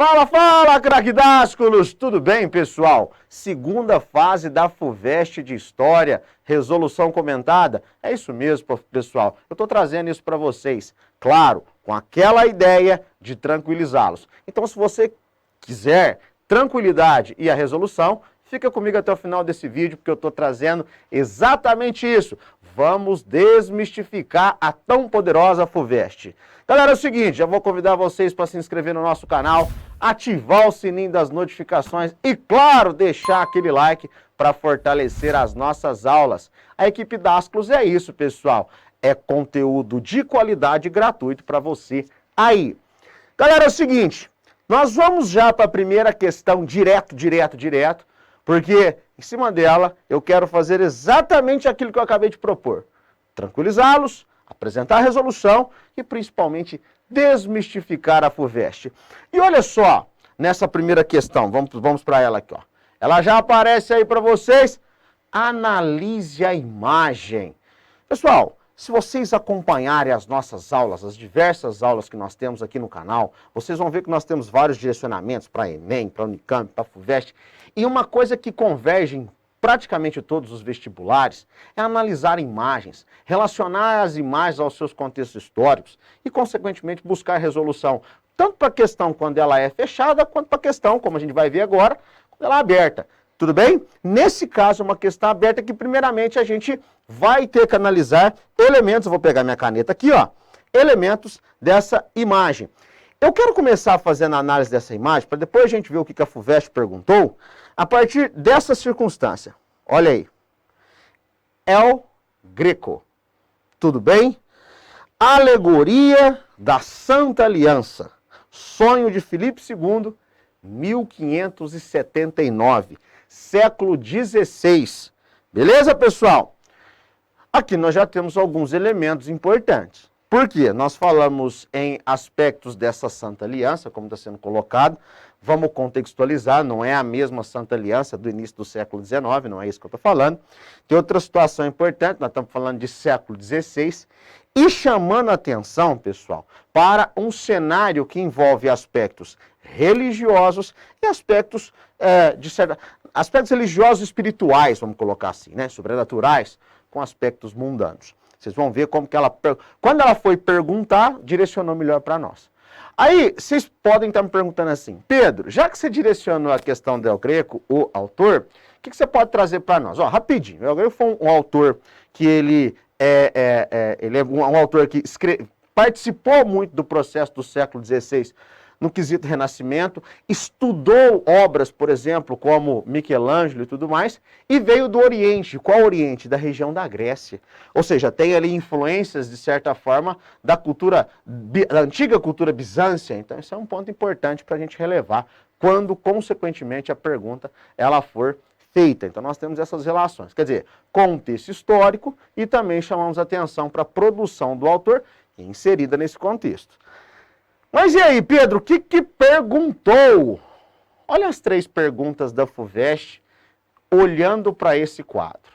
Fala, fala, craquidásculos! Tudo bem, pessoal? Segunda fase da FUVEST de História, resolução comentada. É isso mesmo, pessoal. Eu estou trazendo isso para vocês, claro, com aquela ideia de tranquilizá-los. Então, se você quiser tranquilidade e a resolução, fica comigo até o final desse vídeo, porque eu estou trazendo exatamente isso. Vamos desmistificar a tão poderosa FUVEST. Galera, é o seguinte, já vou convidar vocês para se inscrever no nosso canal, ativar o sininho das notificações e, claro, deixar aquele like para fortalecer as nossas aulas. A equipe Dasclos é isso, pessoal. É conteúdo de qualidade gratuito para você aí. Galera, é o seguinte, nós vamos já para a primeira questão direto, porque em cima dela eu quero fazer exatamente aquilo que eu acabei de propor. Tranquilizá-los, apresentar a resolução e principalmente desmistificar a FUVEST. E olha só, nessa primeira questão, vamos para ela aqui, ó. Ela já aparece aí para vocês. Analise a imagem. Pessoal, se vocês acompanharem as nossas aulas, as diversas aulas que nós temos aqui no canal, vocês vão ver que nós temos vários direcionamentos para Enem, para Unicamp, para FUVEST. E uma coisa que converge em praticamente todos os vestibulares é analisar imagens, relacionar as imagens aos seus contextos históricos e, consequentemente, buscar resolução, tanto para a questão quando ela é fechada, quanto para a questão, como a gente vai ver agora, quando ela é aberta. Tudo bem? Nesse caso, é uma questão aberta que, primeiramente, a gente vai ter que analisar elementos, eu vou pegar minha caneta aqui, ó, elementos dessa imagem. Eu quero começar fazendo a análise dessa imagem, para depois a gente ver o que a FUVEST perguntou, a partir dessa circunstância. Olha aí. El Greco. Tudo bem? Alegoria da Santa Aliança. Sonho de Filipe II, 1579. Século XVI. Beleza, pessoal? Aqui nós já temos alguns elementos importantes. Por quê? Nós falamos em aspectos dessa Santa Aliança, como está sendo colocado. Vamos contextualizar, não é a mesma Santa Aliança do início do século XIX, não é isso que eu estou falando. Tem outra situação importante, nós estamos falando de século XVI, e chamando a atenção, pessoal, para um cenário que envolve aspectos religiosos e aspectos, aspectos religiosos espirituais, vamos colocar assim, né, sobrenaturais, com aspectos mundanos. Vocês vão ver como que ela, quando ela foi perguntar, direcionou melhor para nós. Aí, vocês podem estar me perguntando assim, Pedro, já que você direcionou a questão do El Greco, o autor, o que você pode trazer para nós? Ó, rapidinho, o El Greco foi um autor que ele é um autor que participou muito do processo do século XVI, no quesito Renascimento, estudou obras, por exemplo, como Michelangelo e tudo mais, e veio do Oriente. Qual Oriente? Da região da Grécia. Ou seja, tem ali influências, de certa forma, da antiga cultura bizântia. Então, isso é um ponto importante para a gente relevar, quando, consequentemente, a pergunta ela for feita. Então, nós temos essas relações. Quer dizer, contexto histórico e também chamamos atenção para a produção do autor, inserida nesse contexto. Mas e aí, Pedro, o que perguntou? Olha as 3 perguntas da FUVEST olhando para esse quadro.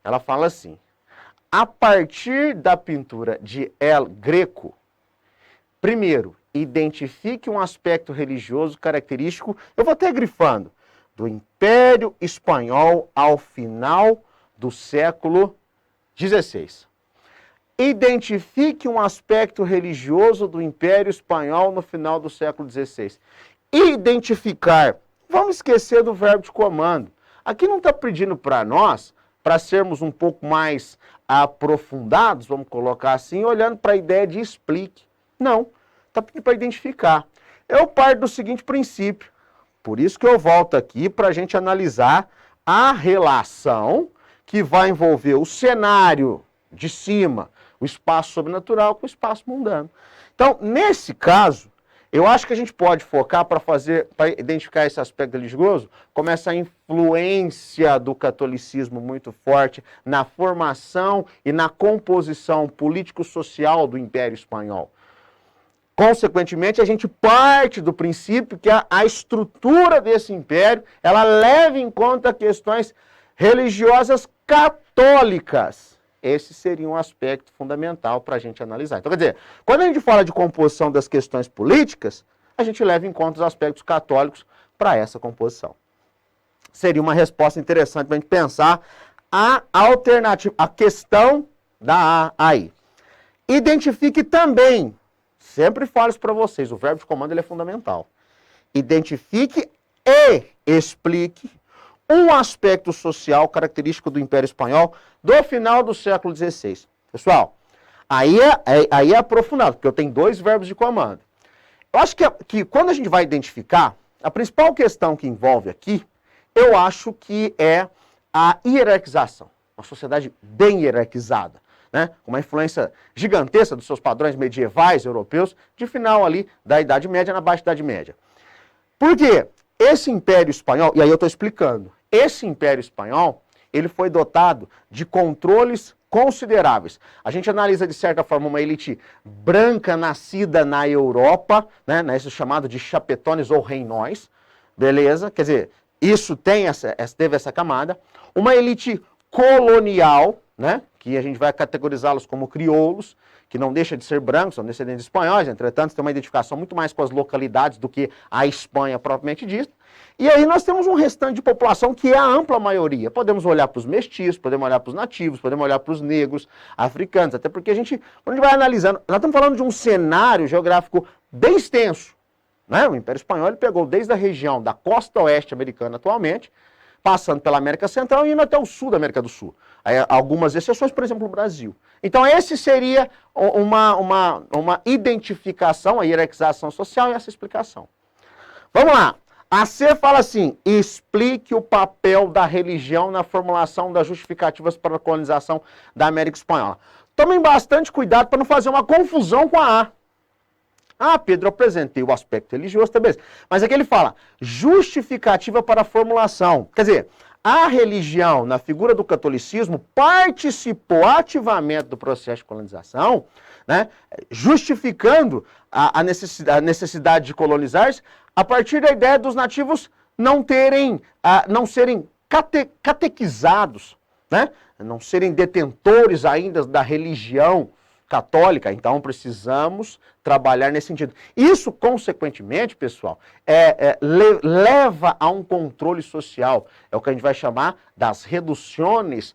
Ela fala assim, a partir da pintura de El Greco, primeiro, identifique um aspecto religioso característico, eu vou até grifando, do Império Espanhol ao final do século XVI. Identifique um aspecto religioso do Império Espanhol no final do século XVI. Identificar. Vamos esquecer do verbo de comando. Aqui não está pedindo para nós, para sermos um pouco mais aprofundados, vamos colocar assim, olhando para a ideia de explique. Não, está pedindo para identificar. Eu parto do seguinte princípio. Por isso que eu volto aqui para a gente analisar a relação que vai envolver o cenário de cima, o espaço sobrenatural com o espaço mundano. Então, nesse caso, eu acho que a gente pode focar para identificar esse aspecto religioso, como essa influência do catolicismo muito forte na formação e na composição político-social do Império Espanhol. Consequentemente, a gente parte do princípio que a estrutura desse império, ela leva em conta questões religiosas católicas. Esse seria um aspecto fundamental para a gente analisar. Então, quer dizer, quando a gente fala de composição das questões políticas, a gente leva em conta os aspectos católicos para essa composição. Seria uma resposta interessante para a gente pensar a alternativa, a questão da A aí. Identifique também, sempre falo isso para vocês, o verbo de comando ele é fundamental. Identifique e explique um aspecto social característico do Império Espanhol do final do século XVI. Pessoal, aí é aprofundado, porque eu tenho 2 verbos de comando. Eu acho que quando a gente vai identificar, a principal questão que envolve aqui, eu acho que é a hierarquização. Uma sociedade bem hierarquizada, né? Com uma influência gigantesca dos seus padrões medievais europeus, de final ali da Idade Média, na Baixa Idade Média. Por quê? Esse Império Espanhol, e aí eu estou explicando, esse Império Espanhol, ele foi dotado de controles consideráveis. A gente analisa, de certa forma, uma elite branca nascida na Europa, né, isso chamado de chapetones ou reinóis, beleza? Quer dizer, isso teve essa camada. Uma elite colonial, né, que a gente vai categorizá-los como crioulos, que não deixa de ser brancos, são descendentes de espanhóis, entretanto tem uma identificação muito mais com as localidades do que a Espanha propriamente dita. E aí nós temos um restante de população que é a ampla maioria. Podemos olhar para os mestiços, podemos olhar para os nativos, podemos olhar para os negros, africanos, até porque quando a gente vai analisando, nós estamos falando de um cenário geográfico bem extenso, né? O Império Espanhol ele pegou desde a região da costa oeste americana atualmente, passando pela América Central e indo até o sul da América do Sul. Aí, algumas exceções, por exemplo, o Brasil. Então, esse seria uma identificação, a hierarquização social e essa explicação. Vamos lá. A C fala assim, explique o papel da religião na formulação das justificativas para a colonização da América Espanhola. Tomem bastante cuidado para não fazer uma confusão com a A. Ah, Pedro, eu apresentei o aspecto religioso, tá beleza. Mas aqui ele fala, justificativa para a formulação. Quer dizer, a religião, na figura do catolicismo, participou ativamente do processo de colonização, né, justificando a necessidade de colonizar-se a partir da ideia dos nativos não serem catequizados, né, não serem detentores ainda da religião católica. Então precisamos trabalhar nesse sentido. Isso, consequentemente, pessoal, leva a um controle social. É o que a gente vai chamar das reduções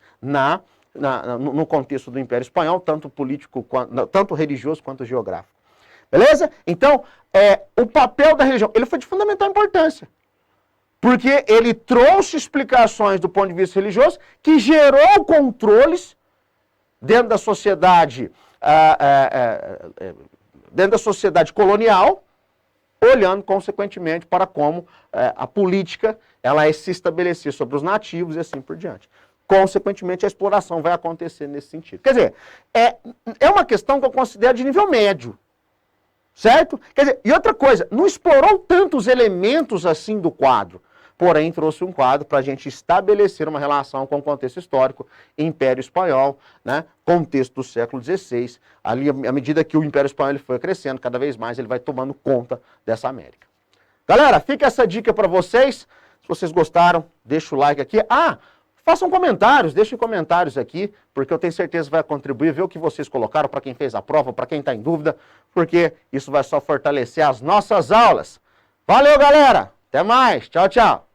no contexto do Império Espanhol, tanto político, tanto religioso quanto geográfico. Beleza? Então, o papel da religião, ele foi de fundamental importância. Porque ele trouxe explicações do ponto de vista religioso que gerou controles dentro da sociedade colonial, olhando consequentemente para como a política ela se estabelecer sobre os nativos e assim por diante. Consequentemente, a exploração vai acontecer nesse sentido. Quer dizer, é uma questão que eu considero de nível médio, certo? Quer dizer, e outra coisa, não explorou tantos elementos assim do quadro, porém trouxe um quadro para a gente estabelecer uma relação com o contexto histórico, Império Espanhol, né, contexto do século XVI, ali à medida que o Império Espanhol ele foi crescendo, cada vez mais ele vai tomando conta dessa América. Galera, fica essa dica para vocês, se vocês gostaram, deixa o like aqui. Façam comentários, deixem comentários aqui, porque eu tenho certeza que vai contribuir, ver o que vocês colocaram, para quem fez a prova, para quem está em dúvida, porque isso vai só fortalecer as nossas aulas. Valeu, galera! Até mais! Tchau, tchau!